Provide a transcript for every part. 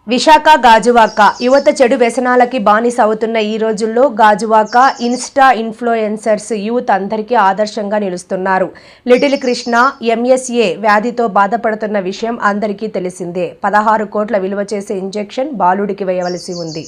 విశాఖ గాజువాక యువత చెడు వ్యసనాలకి బానిస అవుతున్న ఈ రోజుల్లో గాజువాక ఇన్స్టా ఇన్ఫ్లుయెన్సర్స్ యూత్ అందరికీ ఆదర్శంగా నిలుస్తున్నారు. లిటిల్ కృష్ణ ఎంఎస్ఏ వ్యాధితో బాధపడుతున్న విషయం అందరికీ తెలిసిందే. 16 కోట్ల విలువ చేసే ఇంజెక్షన్ బాలుడికి వేయవలసి ఉంది.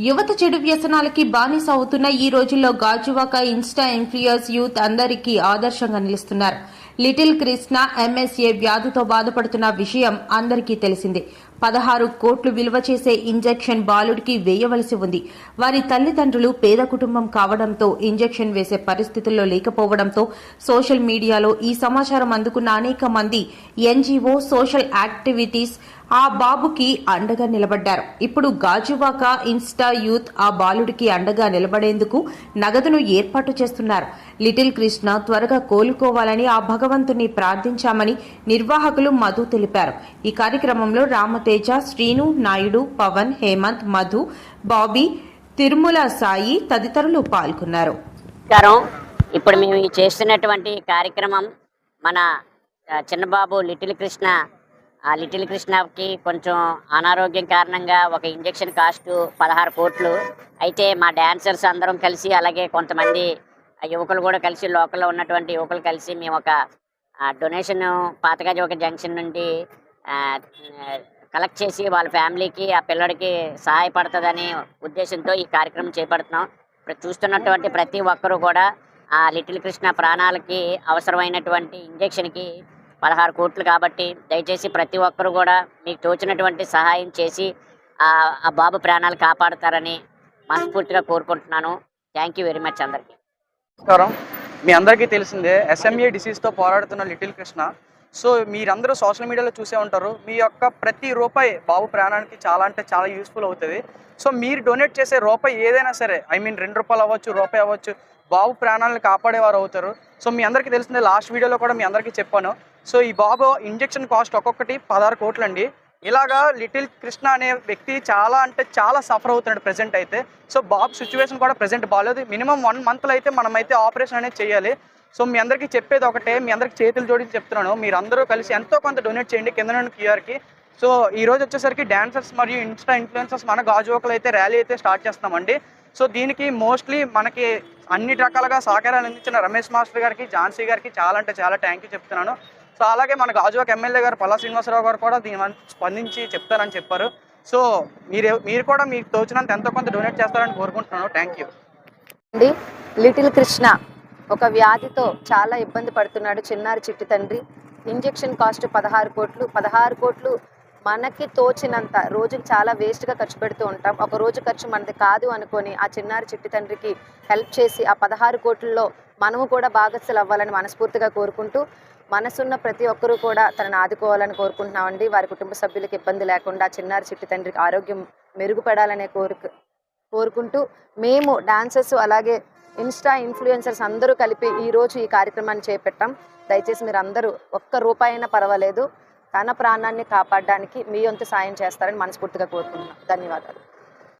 యువత చెడు వ్యసనాలకి బానిస అవుతున్న ఈ రోజుల్లో గాజువాక ఇన్స్టా ఇన్ఫ్లుయెన్స్ యూత్ అందరికీ ఆదర్శంగా నిలుస్తున్నారు. లిటిల్ కృష్ణ ఎంఎస్ఏ వ్యాధితో బాధపడుతున్న విషయం అందరికీ తెలిసిందే. 16 కోట్లు విలువ చేసే ఇంజెక్షన్ బాలుడికి వేయవలసి ఉంది. వారి తల్లిదండ్రులు పేద కుటుంబం కావడంతో ఇంజెక్షన్ వేసే పరిస్థితుల్లో లేకపోవడంతో సోషల్ మీడియాలో ఈ సమాచారం అందుకున్న అనేక మంది ఎన్జీఓ సోషల్ యాక్టివిటీస్ ఆ బాబుకి అండగా నిలబడ్డారు. ఇప్పుడు గాజువాక ఇన్స్టా యూత్ ఆ బాలుడికి అండగా నిలబడేందుకు నగదును ఏర్పాటు చేస్తున్నారు. లిటిల్ కృష్ణ త్వరగా కోలుకోవాలని ఆ భగవంతుని ప్రార్థించామని నిర్వాహకులు మధు తెలిపారు. ఈ కార్యక్రమంలో రామతేజ, శ్రీను నాయుడు, పవన్, హేమంత్, మధు, బాబీ, తిరుమల సాయి తదితరులు పాల్గొన్నారు. ఇప్పుడు మేము చేస్తున్నటువంటి కార్యక్రమం మన చిన్నబాబు లిటిల్ కృష్ణకి కొంచెం అనారోగ్యం కారణంగా ఒక ఇంజెక్షన్ కాస్ట్ 16 కోట్లు. అయితే మా డాన్సర్స్ అందరం కలిసి అలాగే కొంతమంది యువకులు కూడా కలిసి లోకల్లో ఉన్నటువంటి యువకులు కలిసి మేము ఒక డొనేషన్ పాతగాజువాక జంక్షన్ నుండి కలెక్ట్ చేసి వాళ్ళ ఫ్యామిలీకి ఆ పిల్లడికి సహాయపడుతుందనే ఉద్దేశంతో ఈ కార్యక్రమం చేపడుతున్నాం. ఇప్పుడు చూస్తున్నటువంటి ప్రతి ఒక్కరూ కూడా ఆ లిటిల్ కృష్ణ ప్రాణాలకి అవసరమైనటువంటి ఇంజెక్షన్కి 16 కోట్లు కాబట్టి దయచేసి ప్రతి ఒక్కరు కూడా మీకు తోచినటువంటి సహాయం చేసి ఆ బాబు ప్రాణాలు కాపాడుతారని మనస్ఫూర్తిగా కోరుకుంటున్నాను. థ్యాంక్ యూ వెరీ మచ్ అందరికీ. నమస్కారం. మీ అందరికీ తెలిసిందే SMA డిసీజ్తో పోరాడుతున్న లిటిల్ కృష్ణ. సో మీరందరూ సోషల్ మీడియాలో చూసే ఉంటారు. మీ యొక్క ప్రతి రూపాయి బాబు ప్రాణానికి చాలా అంటే చాలా యూస్ఫుల్ అవుతుంది. సో మీరు డొనేట్ చేసే రూపాయి ఏదైనా సరే, ఐ మీన్ 2 రూపాయలు అవ్వచ్చు, రూపాయి అవ్వచ్చు, బాబు ప్రాణాలను కాపాడేవారు అవుతారు. సో మీ అందరికీ తెలిసిందే, లాస్ట్ వీడియోలో కూడా మీ అందరికీ చెప్పాను. సో ఈ బాబు ఇంజెక్షన్ కాస్ట్ ఒక్కొక్కటి 16 కోట్లు అండి. ఇలాగా లిటిల్ కృష్ణ అనే వ్యక్తి చాలా అంటే చాలా సఫర్ అవుతున్నాడు ప్రజెంట్ అయితే. సో బాబు సిచ్యువేషన్ కూడా ప్రజెంట్ బాగాలేదు. మినిమం 1 మంత్లో అయితే మనమైతే ఆపరేషన్ అనేది చేయాలి. సో మీ అందరికీ చెప్పేది ఒకటే, మీ అందరికీ చేతులు జోడించి చెప్తున్నాను, మీరందరూ కలిసి ఎంతో కొంత డొనేట్ చేయండి కింద నుండి క్యూఆర్కి. సో ఈ రోజు వచ్చేసరికి డాన్సర్స్ మరియు ఇన్స్టా ఇన్ఫ్లుయెన్సర్స్ మన గాజువాకలో అయితే ర్యాలీ అయితే స్టార్ట్ చేస్తామండి. సో దీనికి మోస్ట్లీ మనకి అన్ని రకాలుగా సహకారాలు అందించిన రమేష్ మాస్టర్ గారికి, ఝాన్సీ గారికి చాలా అంటే చాలా థ్యాంక్ యూ చెప్తున్నాను. సో అలాగే మన గాజువాక ఎమ్మెల్యే గారు పల్లా శ్రీనివాసరావు గారు కూడా దీని స్పందించి చెప్తారని చెప్పారు. సో మీరు కూడా మీకు తోచినంత ఎంతో కొంత డొనేట్ చేస్తారని కోరుకుంటున్నాను. థ్యాంక్ యూ అండి. లిటిల్ కృష్ణ ఒక వ్యాధితో చాలా ఇబ్బంది పడుతున్నాడు. చిన్నారి చిట్టి తండ్రి. ఇంజెక్షన్ కాస్ట్ 16 కోట్లు మనకి తోచినంత రోజుకి చాలా వేస్ట్గా ఖర్చు పెడుతూ ఉంటాం. ఒక రోజు ఖర్చు మనది కాదు అనుకొని ఆ చిన్నారి చిట్టి తండ్రికి హెల్ప్ చేసి ఆ 16 కోట్లలో మనము కూడా భాగస్సులు అవ్వాలని మనస్ఫూర్తిగా కోరుకుంటూ, మనసున్న ప్రతి ఒక్కరూ కూడా తనను ఆదుకోవాలని కోరుకుంటున్నామండి. వారి కుటుంబ సభ్యులకు ఇబ్బంది లేకుండా చిన్నారి చిట్టి తండ్రికి ఆరోగ్యం మెరుగుపడాలనే కోరుకుంటూ మేము డాన్సర్స్ అలాగే ఇన్స్టా ఇన్ఫ్లుయెన్సర్స్ అందరూ కలిపి ఈరోజు ఈ కార్యక్రమాన్ని చేపట్టాం. దయచేసి మీరు అందరూ ఒక్క రూపాయి అయినా పర్వాలేదు, తన ప్రాణాన్ని కాపాడడానికి మీ వంతు సాయం చేస్తారని మనస్ఫూర్తిగా కోరుకుంటున్నాం. ధన్యవాదాలు.